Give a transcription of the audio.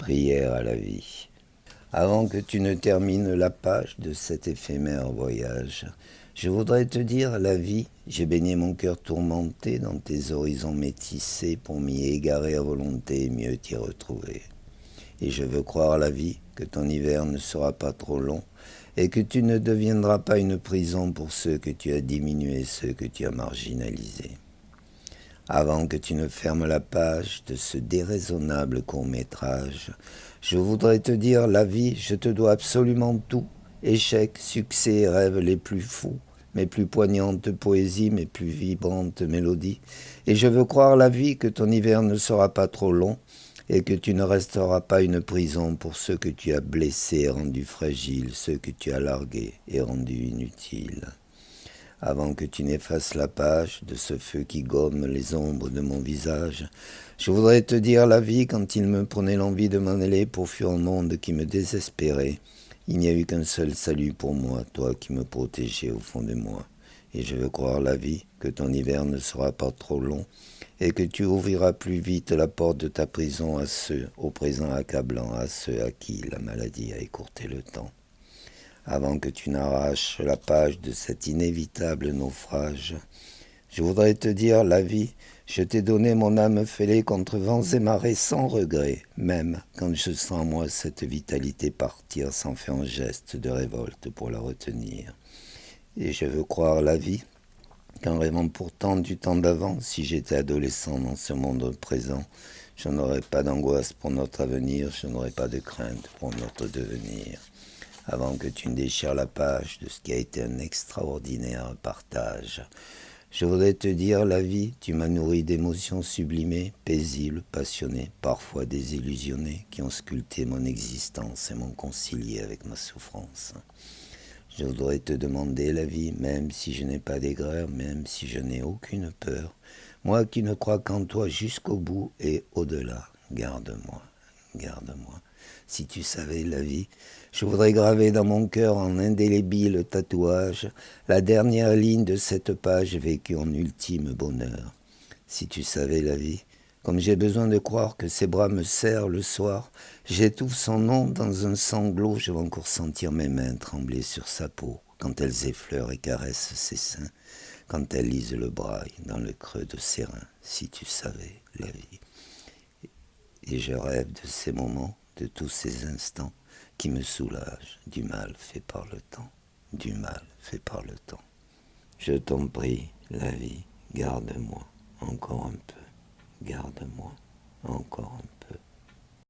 Prière à la vie. Avant que tu ne termines la page de cet éphémère voyage, je voudrais te dire, la vie, j'ai baigné mon cœur tourmenté dans tes horizons métissés pour m'y égarer à volonté et mieux t'y retrouver. Et je veux croire, la vie, que ton hiver ne sera pas trop long et que tu ne deviendras pas une prison pour ceux que tu as diminués, ceux que tu as marginalisés. Avant que tu ne fermes la page de ce déraisonnable court-métrage, je voudrais te dire, la vie, je te dois absolument tout, échecs, succès, rêves les plus fous, mes plus poignantes poésies, mes plus vibrantes mélodies, et je veux croire, la vie, que ton hiver ne sera pas trop long, et que tu ne resteras pas une prison pour ceux que tu as blessés et rendus fragiles, ceux que tu as largués et rendus inutiles. Avant que tu n'effaces la page de ce feu qui gomme les ombres de mon visage, je voudrais te dire, la vie, quand il me prenait l'envie de m'en aller pour fuir un monde qui me désespérait, il n'y a eu qu'un seul salut pour moi, toi qui me protégeais au fond de moi. Et je veux croire, la vie, que ton hiver ne sera pas trop long et que tu ouvriras plus vite la porte de ta prison à ceux, au présent accablant, à ceux à qui la maladie a écourté le temps. Avant que tu n'arraches la page de cet inévitable naufrage, je voudrais te dire, la vie, je t'ai donné mon âme fêlée contre vents et marées sans regret, même quand je sens en moi cette vitalité partir sans faire un geste de révolte pour la retenir. Et je veux croire, la vie, qu'en rêvant pourtant du temps d'avant, si j'étais adolescent dans ce monde présent, je n'aurais pas d'angoisse pour notre avenir, je n'aurais pas de crainte pour notre devenir. Avant que tu ne déchires la page de ce qui a été un extraordinaire partage, je voudrais te dire, la vie, tu m'as nourri d'émotions sublimées, paisibles, passionnées, parfois désillusionnées, qui ont sculpté mon existence et m'ont concilié avec ma souffrance. Je voudrais te demander, la vie, même si je n'ai pas d'aigreur, même si je n'ai aucune peur, moi qui ne crois qu'en toi jusqu'au bout et au-delà, garde-moi, garde-moi. Si tu savais, la vie, je voudrais graver dans mon cœur en indélébile tatouage la dernière ligne de cette page vécue en ultime bonheur. Si tu savais, la vie, comme j'ai besoin de croire que ses bras me serrent le soir, j'étouffe son nom dans un sanglot, je vais encore sentir mes mains trembler sur sa peau quand elles effleurent et caressent ses seins, quand elles lisent le braille dans le creux de ses reins. Si tu savais, la vie. Et je rêve de ces moments, de tous ces instants qui me soulagent du mal fait par le temps, du mal fait par le temps. Je t'en prie, la vie, garde-moi encore un peu, garde-moi encore un peu.